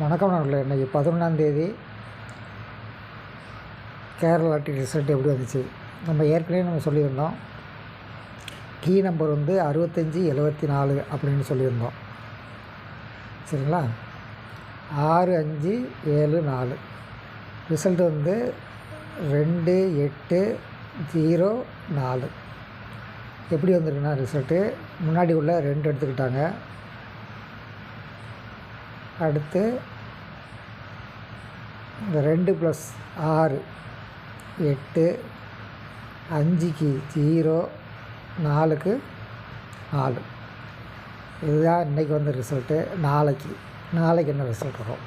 வணக்கம் நண்பர்களே. இன்றைக்கி 11ஆம் தேதி கேரளா ரிசல்ட் எப்படி வந்துச்சு? நம்ம ஏற்கனவே சொல்லியிருந்தோம். கீ நம்பர் 6574 அப்படின்னு சொல்லியிருந்தோம். சரிங்களா? 6574 ரிசல்ட் 2804. எப்படி வந்திருக்குன்னா ரிசல்ட்டு முன்னாடி உள்ள 2 எடுத்துக்கிட்டாங்க. அடுத்து இந்த 2 + 6 8, 5க்கு 0, 4க்கு 4. இதுதான் இன்றைக்கி வந்த ரிசல்ட்டு. நாளைக்கு என்ன ரிசல்ட் வரும்?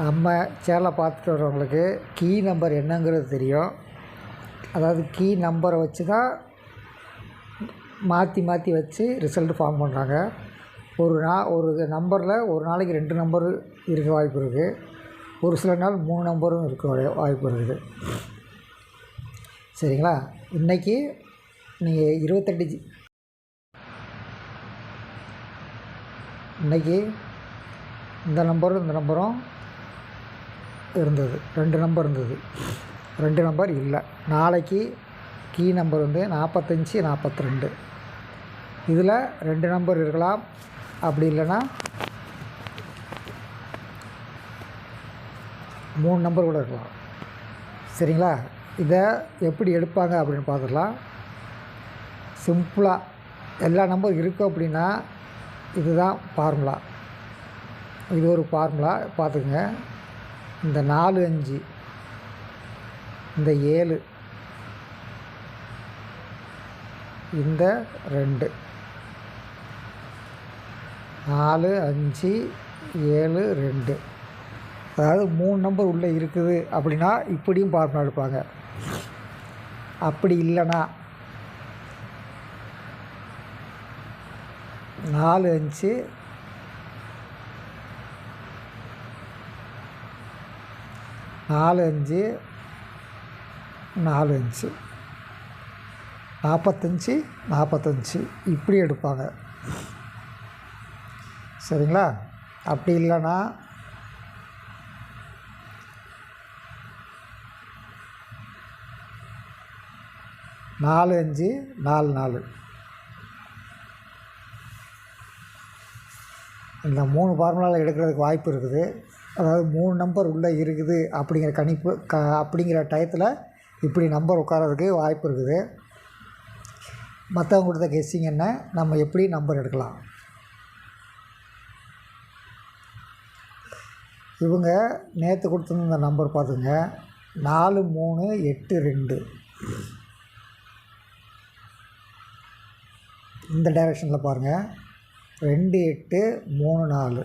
நம்ம சேனலை பார்த்துட்டு வரவங்களுக்கு கீ நம்பர் என்னங்கிறது தெரியும். அதாவது கீ நம்பரை வச்சு தான் மாற்றி வச்சு ரிசல்ட்டு ஃபார்ம் பண்ணுறாங்க. ஒரு நம்பரில் ஒரு நாளைக்கு 2 நம்பர் இருக்க வாய்ப்பு இருக்குது. ஒரு சில நாள் 3 நம்பரும் இருக்க வாய்ப்பு இருக்குது. சரிங்களா? இன்றைக்கி நீங்கள் 28 இன்றைக்கி இந்த நம்பரும் இருந்தது. 2 நம்பர் இருந்தது. 2 நம்பர் இல்லை. நாளைக்கு கீ நம்பர் 45 42. இதில் 2 நம்பர் இருக்கலாம். அப்படி இல்லைன்னா 3 நம்பர் கூட இருக்கலாம். சரிங்களா? இதை எப்படி எடுப்பாங்க அப்படின்னு பார்த்துக்கலாம். சிம்பிளாக எல்லா நம்பர் இருக்குது அப்படின்னா இதுதான் ஃபார்முலா. இது ஒரு ஃபார்முலா பார்த்துக்குங்க. இந்த 4 5, இந்த 7, இந்த 2, 4 5 7 2. அதாவது 3 நம்பர் உள்ளே இருக்குது அப்படின்னா இப்படியும் ஃபார்முலா எடுப்பாங்க. அப்படி இல்லைன்னா 4 5 4 5 4 5 45 45 இப்படி எடுப்பாங்க. சரிங்களா? அப்படி இல்லைன்னா 4 5 4 4. இந்த 3 ஃபார்முலாவில் எடுக்கிறதுக்கு வாய்ப்பு இருக்குது. அதாவது 3 நம்பர் உள்ளே இருக்குது அப்படிங்கிற கணிப்பு அப்படிங்கிற டயத்தில் இப்படி நம்பர் உட்காரதுக்கு வாய்ப்பு இருக்குது. மற்றவங்க கொடுத்த கெஸ்ஸிங் என்ன, நம்ம எப்படி நம்பர் எடுக்கலாம்? இவங்க நேற்று கொடுத்துருந்த நம்பர் பார்த்துங்க. 4 3 8 2. இந்த டைரெக்ஷனில் பாருங்கள். 2 8 3 4.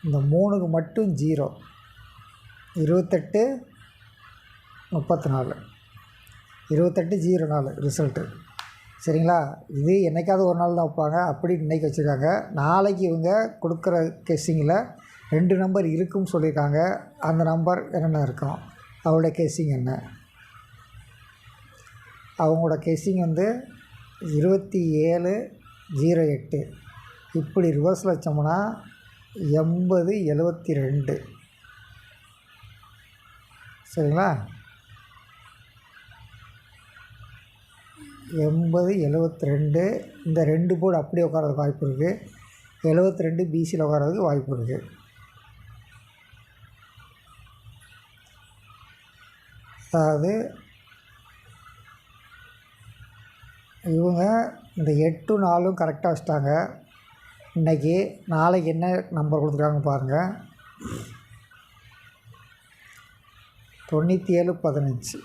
இந்த 3க்கு மட்டும் 0. 28 34. 28 04 ரிசல்ட்டு. சரிங்களா? இது என்றைக்காவது ஒரு நாள் தான் வைப்பாங்க. அப்படி இன்றைக்கி வச்சுருக்காங்க. நாளைக்கு இவங்க கொடுக்குற கெஸ்ஸிங்கில் 2 நம்பர் இருக்குன்னு சொல்லியிருக்காங்க. அந்த நம்பர் என்னென்ன இருக்கும்? அவங்களோட கெஸ்ஸிங் என்ன? அவங்களோட கெஸ்ஸிங் 27 08. இப்படி ரிவர்ஸில் வச்சோம்னா 80 72. சரிங்களா? 80 72. இந்த 2 போர்டு அப்படியே உட்காரதுக்கு வாய்ப்பு இருக்குது. 72 பிசியில் உட்காரதுக்கு வாய்ப்பு இருக்குது. அதாவது இவங்க இந்த 8 4 கரெக்டாக வச்சிட்டாங்க. இன்றைக்கி நாளைக்கு என்ன நம்பர் கொடுத்துருக்காங்க பாருங்கள். 97 15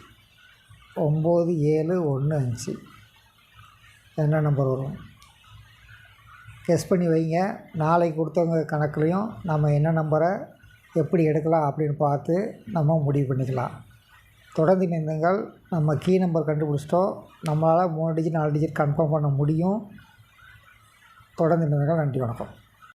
9 7 1 5. என்ன நம்பர் வரும்? கெஸ் பண்ணி வைங்க. நாளைக்கு கொடுத்தவங்க கணக்குலையும் நம்ம என்ன நம்பரை எப்படி எடுக்கலாம் அப்படின்னு பார்த்து நம்ம முடிவு பண்ணிக்கலாம். தொடர்ந்து இணைந்தீர்கள். நம்ம கீ நம்பர் கண்டுபிடிச்சிட்டோம். நம்மளால் 3 டிஜிட் 4 டிஜிட் கன்ஃபார்ம் பண்ண முடியும். தொடர்ந்து இணைந்தீர்கள். நன்றி, வணக்கம்.